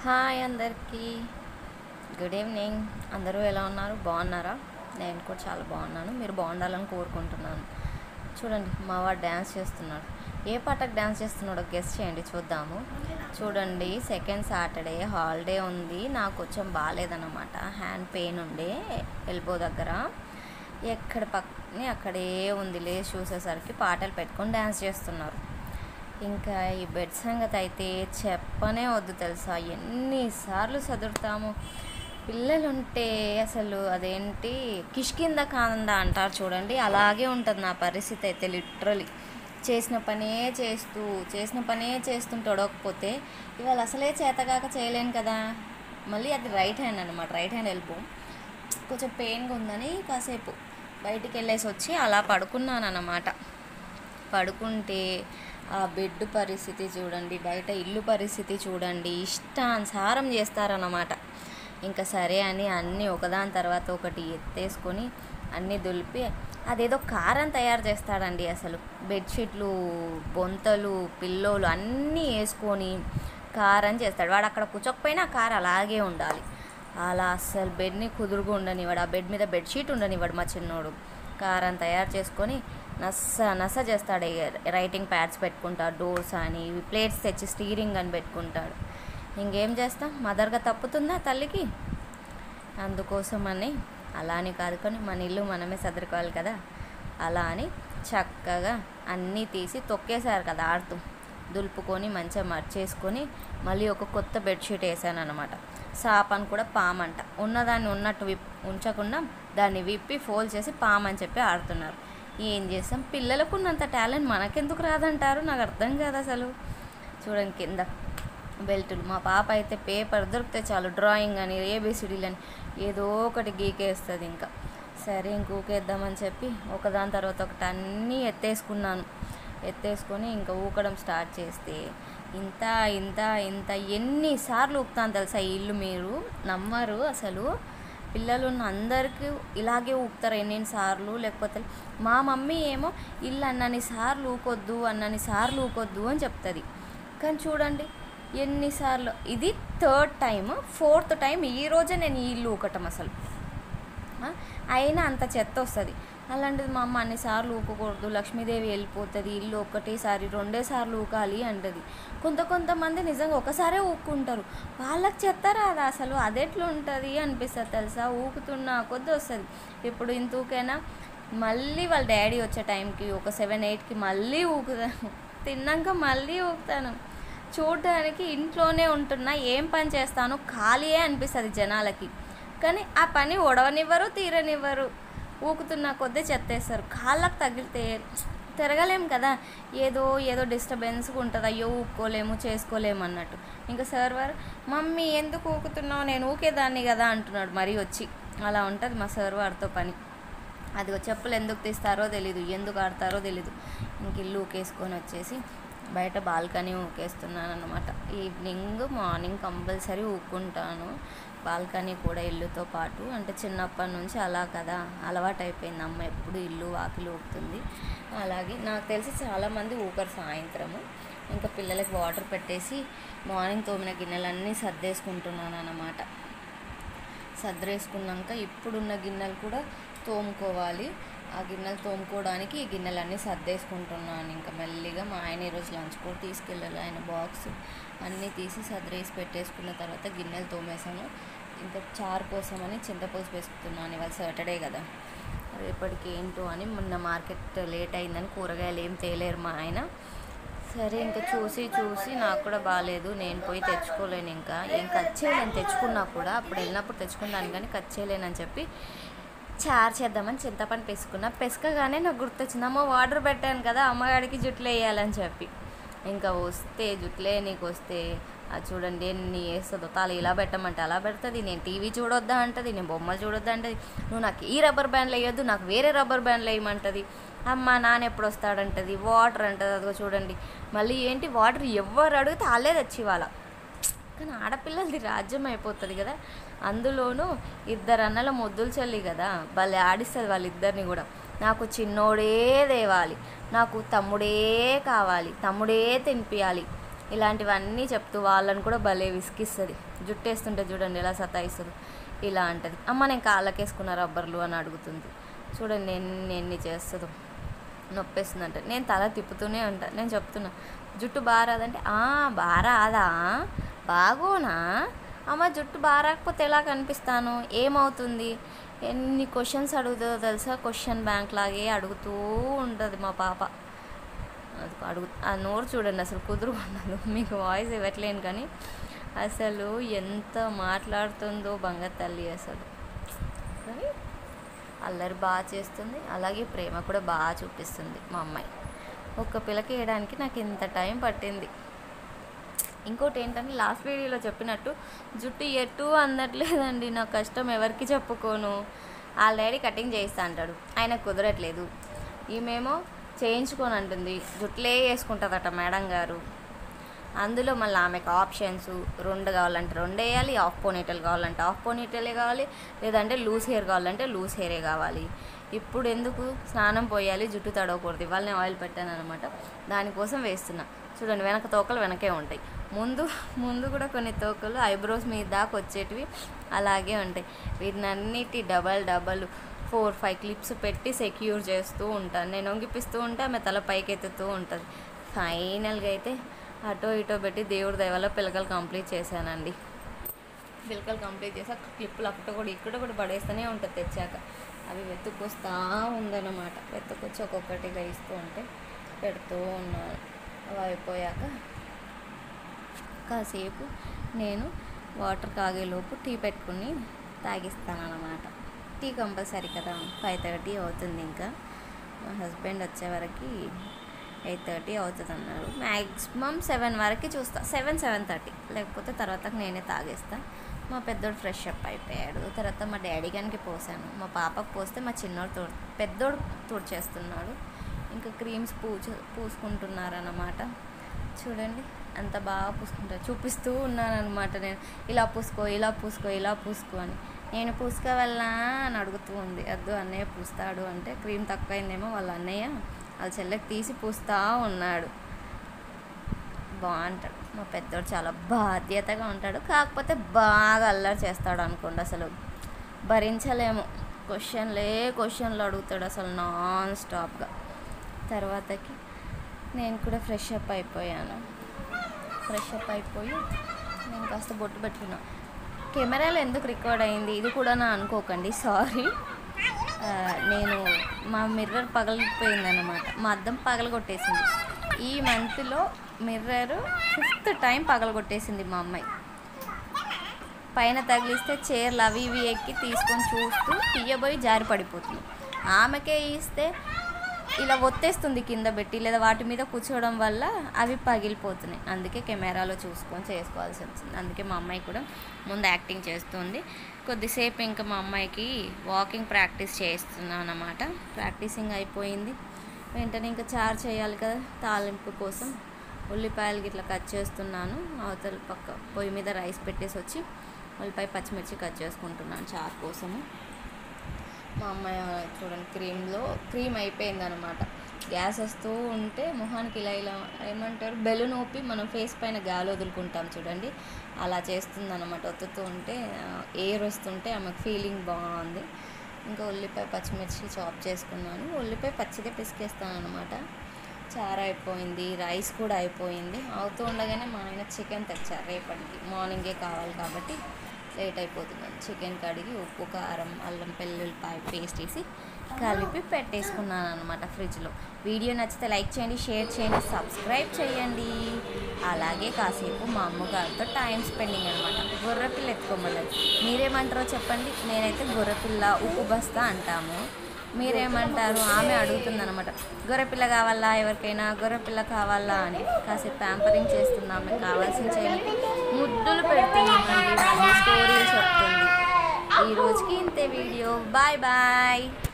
Hi అందరికీ, good evening. అందరూ ఎలా ఉన్నారు? బాగున్నారా? నేను కూడా చాలా బాగున్నాను. మీరు బాగుండాలని కోరుకుంటున్నాను. చూడండి, మా వాడు డ్యాన్స్ చేస్తున్నాడు. ఏ పాటకు డ్యాన్స్ చేస్తున్నాడో గెస్ చేయండి, చూద్దాము. చూడండి, సెకండ్ సాటర్డే హాలిడే ఉంది. నాకు కొంచెం బాగాలేదన్నమాట, హ్యాండ్ పెయిన్ ఉండే ఎల్బో దగ్గర. ఎక్కడ పక్కనే అక్కడే ఉంది, లేచి చూసేసరికి పాటలు పెట్టుకొని డ్యాన్స్ చేస్తున్నారు. ఇంకా ఈ బెడ్ సంగతి అయితే చెప్పనే వద్దు తెలుసా, ఎన్నిసార్లు చదువుతాము. పిల్లలుంటే అసలు అదేంటి కిష్కింద కాంద అంటారు చూడండి, అలాగే ఉంటుంది నా పరిస్థితి అయితే. లిటరలీ చేసిన పనే చేస్తుంటే ఒడవకపోతే ఇవాళ అసలే చేతగాక చేయలేను కదా. మళ్ళీ అది రైట్ హ్యాండ్ అనమాట, రైట్ హ్యాండ్ వెళ్ళిపో కొంచెం పెయిన్గా ఉందని కాసేపు బయటికి వెళ్ళేసి వచ్చి అలా పడుకున్నాను అన్నమాట. పడుకుంటే ఆ బెడ్ పరిస్థితి చూడండి, బయట ఇల్లు పరిస్థితి చూడండి, ఇష్టానుసారం చేస్తారన్నమాట. ఇంకా సరే అని అన్నీ ఒకదాని తర్వాత ఒకటి ఎత్తేసుకొని అన్నీ దులిపి అదేదో కారం తయారు చేస్తాడండి. అసలు బెడ్షీట్లు, బొంతలు, పిల్లోలు అన్నీ వేసుకొని కారం చేస్తాడు. వాడు అక్కడ కూర్చోకపోయినా ఆ కారు అలాగే ఉండాలి. అలా అస్సలు బెడ్ని కుదురుగా ఉండనివాడు, ఆ బెడ్ మీద బెడ్షీట్ ఉండనివాడు మా చిన్నోడు. కారం తయారు చేసుకొని నస చేస్తాడు. రైటింగ్ ప్యాడ్స్ పెట్టుకుంటాడు, డోర్స్ అని, ప్లేట్స్ తెచ్చి స్టీరింగ్ అని పెట్టుకుంటాడు. ఇంకేం చేస్తాం, మదర్గా తప్పుతుందా తల్లికి? అందుకోసమని అలా అని కాదు, కానీ మన ఇల్లు మనమే సదురుకోవాలి కదా. అలా అని చక్కగా అన్నీ తీసి తొక్కేశారు కదా ఆడుతూ, దులుపుకొని మంచిగా మర్చేసుకొని మళ్ళీ ఒక కొత్త బెడ్షీట్ వేసాను అనమాట. సాపని కూడా పామంట, ఉన్నదాన్ని ఉన్నట్టు ఉంచకుండా దాన్ని విప్పి ఫోల్డ్ చేసి పామని చెప్పి ఆడుతున్నారు. ఏం చేస్తాం, పిల్లలకు ఉన్నంత టాలెంట్ మనకెందుకు రాదంటారు, నాకు అర్థం కాదు అసలు. చూడండి కింద బెల్టులు, మా పాప అయితే పేపర్ దొరికితే చాలు డ్రాయింగ్ అని, ఏబిసిడీలు అని ఏదో ఒకటి గీకేస్తుంది. ఇంకా సరే ఊకేద్దామని చెప్పి ఒకదాని తర్వాత ఒకటి అన్నీ ఎత్తేసుకొని ఇంకా ఊకడం స్టార్ట్ చేస్తే ఇంత ఇంత ఇంత ఎన్నిసార్లు ఊపుతాను తెలుసా ఈ ఇల్లు, మీరు నమ్మరు అసలు. పిల్లలు ఉన్న అందరికీ ఇలాగే ఊపుతారు ఎన్నిసార్లు. లేకపోతే మా మమ్మీ ఏమో ఇల్లు అన్నని సార్లు ఊకొద్దు అని చెప్తుంది. కానీ చూడండి ఎన్నిసార్లు, ఇది థర్డ్ టైం, ఫోర్త్ టైం ఈరోజే నేను ఈ ఇల్లు ఊకటం అసలు. అయినా అంత చెత్త వస్తుంది. అలాంటిది మా అమ్మ అన్నిసార్లు ఊకకూడదు, లక్ష్మీదేవి వెళ్ళిపోతుంది, ఇల్లు ఒకటేసారి రెండేసార్లు ఊకాలి అంటది. కొంతమంది నిజంగా ఒకసారే ఊక్కుంటారు, వాళ్ళకి చెత్త రాదు అసలు. అదెట్లు ఉంటుంది అనిపిస్తుంది తెలుసా, ఊకుతున్న కొద్ది వస్తుంది. ఇప్పుడు ఇంత ఊకైనా మళ్ళీ వాళ్ళ డాడీ వచ్చే టైంకి ఒక 7-8కి మళ్ళీ ఊకుతాను, తిన్నాక మళ్ళీ ఊకుతాను. చూడడానికి ఇంట్లోనే ఉంటున్నా, ఏం పని చేస్తాను, ఖాళీయే అనిపిస్తుంది జనాలకి. కానీ ఆ పని ఒడవనివ్వరు, తీరనివ్వరు. ఊకుతున్న కొద్దీ చెత్తేస్తారు. కాళ్ళకు తగిలితే తిరగలేం కదా, ఏదో డిస్టర్బెన్స్గా ఉంటుంది. అయ్యో ఊపుకోలేము, చేసుకోలేము అన్నట్టు. ఇంకా సర్వర్ మమ్మీ ఎందుకు ఊకుతున్నావు, నేను ఊకేదాన్ని కదా అంటున్నాడు మరీ వచ్చి. అలా ఉంటుంది మా సర్వర్తో పని. అది చెప్పులు ఎందుకు తీస్తారో తెలీదు, ఎందుకు ఆడతారో తెలీదు. ఇంక ఇల్లు ఊకేసుకొని వచ్చేసి బయట బాల్కనీ ఊకేస్తున్నాను అనమాట. ఈవినింగ్ మార్నింగ్ కంపల్సరీ ఊక్కుంటాను బాల్కనీ కూడా ఇల్లుతో పాటు. అంటే చిన్నప్పటి నుంచి అలా కదా అలవాటు అయిపోయింది, అమ్మ ఎప్పుడు ఇల్లు వాకిలు ఊపుతుంది. అలాగే నాకు తెలిసి చాలామంది ఊకరు సాయంత్రము. ఇంకా పిల్లలకి వాటర్ పెట్టేసి మార్నింగ్ తోమిన గిన్నెలన్నీ సర్దేసుకుంటున్నాను అన్నమాట. సర్దేసుకున్నాక ఇప్పుడున్న గిన్నెలు కూడా తోముకోవాలి. ఆ గిన్నెలు తోముకోవడానికి ఈ గిన్నెలన్నీ సర్దేసుకుంటున్నాను. ఇంకా మెల్లిగా మా ఆయన ఈరోజు లంచ్ కూడా తీసుకెళ్ళాలి, ఆయన బాక్స్ అన్నీ తీసి సర్దేసి పెట్టేసుకున్న తర్వాత గిన్నెలు తోమేసాను. ఇంకా చారు కోసమని చింతపులుసు వేసుకుతున్నాను, ఇవాళ సాటర్డే కదా, రేపటికి ఏంటో అని. మొన్న మార్కెట్ లేట్ అయిందని కూరగాయలు ఏం తేలేరు మా ఆయన. సరే ఇంకా చూసి నాకు కూడా బాగాలేదు, నేను పోయి తెచ్చుకోలేను, ఇంకా ఏం కట్ చేయలేను. తెచ్చుకున్నా కూడా అప్పుడు వెళ్ళినప్పుడు తెచ్చుకున్నాను, కానీ కట్ చేయలేనని చెప్పి చారు చేద్దామని చింతపండు పెసుకగానే నాకు గుర్తొచ్చింది, అమ్మ వాటర్ పెట్టాను కదా అమ్మగాడికి జుట్లు వేయాలని చెప్పి. ఇంకా వస్తే జుట్లే నీకు వస్తే అది చూడండి ఎన్ని వేస్తుందో. తాళ ఇలా పెట్టమంటే అలా పెడుతుంది, నేను టీవీ చూడొద్దా అంటది, నేను బొమ్మలు చూడొద్దా అంటది, నువ్వు నాకు ఈ రబ్బర్ బ్యాండ్లు వేయొద్దు, నాకు వేరే రబ్బర్ బ్యాండ్లు వేయమంటుంది. అమ్మ నాన్న ఎప్పుడు వస్తాడంటది, వాటర్ అంటది. అదిగో చూడండి మళ్ళీ ఏంటి వాటర్ ఎవరు అడిగితే వాళ్ళే తెచ్చి ఇవ్వాల. కానీ ఆడపిల్లలది రాజ్యం అయిపోతుంది కదా. అందులోనూ 2 అన్నల ముద్దులు చల్లి కదా, భలే ఆడిస్తుంది వాళ్ళిద్దరిని కూడా. నాకు చిన్నోడే తేవాలి, నాకు తమ్ముడే కావాలి, తమ్ముడే తినిపించాలి, ఇలాంటివన్నీ చెప్తూ వాళ్ళని కూడా భలే విసిగిస్తుంది. జుట్టు వేస్తుంటే చూడండి ఎలా సతాయిస్తుంది. ఇలా అంటది, అమ్మ నేను కాళ్ళకేసుకున్న రబ్బర్లు అని అడుగుతుంది. చూడండి ఎన్ని చేస్తుందో. నొప్పేస్తుందంటే నేను తల తిప్పుతూనే ఉంటాను. నేను చెప్తున్నా జుట్టు బాగా రాదంటే బాగా రాదా, బాగోనా అమ్మ, జుట్టు బాగా రాకపోతే ఎలా కనిపిస్తాను, ఏమవుతుంది, ఎన్ని క్వశ్చన్స్ అడుగుతుందో తెలుసా. క్వశ్చన్ బ్యాంక్ లాగే అడుగుతూ ఉంటుంది మా పాప. ఆ నోరు చూడండి అసలు కుదురుకున్నదు. మీకు వాయిస్ ఇవ్వట్లేను కానీ అసలు ఎంత మాట్లాడుతుందో బంగారు తల్లి అసలు. కానీ అల్లరి బాగా చేస్తుంది, అలాగే ప్రేమ కూడా బాగా చూపిస్తుంది మా అమ్మాయి. ఒక్క పిల్లకి వేయడానికి నాకు ఇంత టైం పట్టింది. ఇంకోటి ఏంటంటే లాస్ట్ వీడియోలో చెప్పినట్టు జుట్టు ఎటు అందట్లేదండి. నా కష్టం ఎవరికి చెప్పుకోను. వాళ్ళ డాడీ కటింగ్ చేయిస్తా అంటాడు, ఆయన కుదరట్లేదు. ఈమెమో చేయించుకొని అంటుంది, జుట్లే వేసుకుంటుందట మేడం గారు. అందులో మళ్ళీ ఆమెకు ఆప్షన్స్ 2 కావాలంటే 2 వేయాలి, హాఫ్ పోనీటెల్ కావాలంటే హాఫ్ పోనీటెలే కావాలి, లేదంటే లూజ్ హెయిర్ కావాలంటే లూజ్ హెయిరే కావాలి. ఇప్పుడు ఎందుకు స్నానం పోయాలి, జుట్టు తడవకూడదు. ఇవాళ నేను ఆయిల్ పెట్టాను అనమాట, దానికోసం వేస్తున్నా. చూడండి వెనక తోకలు వెనకే ఉంటాయి, ముందు కూడా కొన్ని తోకలు ఐబ్రోస్ మీద దాకా వచ్చేటివి అలాగే ఉంటాయి. వీటినన్నిటి డబల్ 4-5 క్లిప్స్ పెట్టి సెక్యూర్ చేస్తూ ఉంటాను. నేను వంగిపిస్తూ ఉంటే ఆమె తల పైకి ఎత్తుతూ ఉంటుంది. ఫైనల్గా అయితే అటో ఇటో పెట్టి దేవుడి దయ వల్ల పిలకలు కంప్లీట్ చేశానండి. పిలకలు కంప్లీట్ చేసాక క్లిప్పులు ఇక్కడ కూడా పడేస్తూనే ఉంటుంది తెచ్చాక. అవి వెతుక్కొస్తూ ఉందన్నమాట. వెతుక్కొచ్చి ఒక్కొక్కటిగా ఇస్తూ ఉంటే పెడుతూ ఉన్నాను. అవి అయిపోయాక కాసేపు నేను వాటర్ కాగేలోపు టీ పెట్టుకుని తాగిస్తానన్నమాట. టీ కంపల్సరీ కదా. 5:30 అవుతుంది. ఇంకా మా హస్బెండ్ వచ్చే వరకు 8:30 అవుతుంది అన్నారు. మ్యాక్సిమం 7 వరకు చూస్తా, 7-7:30, లేకపోతే తర్వాత నేనే తాగేస్తా. మా పెద్దోడు ఫ్రెష్ అప్ అయిపోయాడు. తర్వాత మా డాడీ గారికి పోసాను. మా పాపకు పోస్తే మా చిన్నోడు పెద్దోడు తుడిచేస్తున్నాడు. ఇంకా క్రీమ్స్ పూసుకుంటున్నారన్నమాట. చూడండి అంత బాగా పూసుకుంటారు. చూపిస్తూ ఉన్నాను అనమాట. నేను ఇలా పూసుకో అని. నేను పూసుకోవాలా అని అడుగుతూ ఉంది. వద్దు అన్నయ్య పూస్తాడు అంటే, క్రీమ్ తక్కువైందేమో వాళ్ళ అన్నయ్య వాళ్ళ చెల్లెకి తీసి పూస్తూ ఉన్నాడు. బాగుంటాడు మా పెద్దోడు, చాలా బాధ్యతగా ఉంటాడు. కాకపోతే బాగా అల్లరి చేస్తాడు అనుకోండి, అసలు భరించలేము. క్వశ్చన్లు అడుగుతాడు అసలు నాన్ స్టాప్గా. తర్వాతకి నేను కూడా ఫ్రెష్ అప్ అయిపోయి నేను కాస్త బొట్టు పెట్టుకున్నా. కెమెరాలో ఎందుకు రికార్డ్ అయింది ఇది కూడా నా అనుకోకండి, సారీ. నేను మా మిర్రర్ పగలిపోయిందన్నమాట. మా అద్దం పగలగొట్టేసింది. ఈ మంత్లో మిర్రర్ 5th టైం పగలగొట్టేసింది మా అమ్మాయి. పైన తగిలిస్తే చైర్లు అవి ఇవి ఎక్కి తీసుకొని చూస్తూ తీయబోయి జారి పడిపోతుంది. ఆమెకే ఇస్తే ఇలా ఒత్తేస్తుంది కింద పెట్టి, లేదా వాటి మీద కూర్చోవడం వల్ల అవి పగిలిపోతున్నాయి. అందుకే కెమెరాలో చూసుకొని చేసుకోవాల్సి వచ్చింది. అందుకే మా అమ్మాయి కూడా ముందు యాక్టింగ్ చేస్తుంది. కొద్దిసేపు ఇంకా మా అమ్మాయికి వాకింగ్ ప్రాక్టీస్ చేస్తున్నాను అన్నమాట. ప్రాక్టీసింగ్ అయిపోయింది. వెంటనే ఇంకా చారు చేయాలి కదా, తాలింపు కోసం ఉల్లిపాయలు గిట్లా కట్ చేస్తున్నాను. అవతల పక్క పొయ్యి మీద రైస్ పెట్టేసి వచ్చి ఉల్లిపాయ పచ్చిమిర్చి కట్ చేసుకుంటున్నాను చారు కోసము. మా అమ్మాయి చూడండి క్రీమ్ అయిపోయిందనమాట. గ్యాస్ వస్తూ ఉంటే మొహానికి ఇలా ఏమంటారు, బెలూన్ ఊపి మనం ఫేస్ పైన గాలి వదులుకుంటాం చూడండి, అలా చేస్తుందన్నమాట. ఒత్తుతూ ఉంటే ఎయిర్ వస్తుంటే ఆమెకు ఫీలింగ్ బాగుంది. ఇంకా ఉల్లిపాయ పచ్చిమిర్చి చాప్ చేసుకున్నాను. ఉల్లిపాయ పచ్చిదే పిసికేస్తాను అనమాట. చారు అయిపోయింది, రైస్ కూడా అయిపోయింది. అవుతూ ఉండగానే మా ఆయన చికెన్ తెచ్చారు. రేపటికి మార్నింగే కావాలి కాబట్టి లేట్ అయిపోతుందని చికెన్ కడిగి ఉప్పు కారం అల్లం వెల్లుల్లిపాయ పేస్ట్ వేసి కలిపి పెట్టేసుకున్నాను అనమాట ఫ్రిడ్జ్లో. వీడియో నచ్చితే లైక్ చేయండి, షేర్ చేయండి, సబ్స్క్రైబ్ చేయండి. అలాగే కాసేపు మా అమ్మగారితో టైం స్పెండింగ్ అనమాట. గొర్రెపిల్ల ఎత్తుకోమన్నది. మీరేమంటారో చెప్పండి. నేనైతే గొర్రెపిల్ల ఉప్పు బస్తా అంటాము, మీరేమంటారు? ఆమె అడుగుతుందనమాట, గొర్రెపిల్ల కావాలా, ఎవరికైనా గొర్రెపిల్ల కావాలా అని. కాసేపు ప్యాంపరింగ్ చేస్తున్నాము, కావాల్సిన చేయండి, ముద్దులు పెడుతున్నామండి, స్టోరీలు చెప్తుంది. ఈ రోజుకి ఇంతే వీడియో. Bye bye.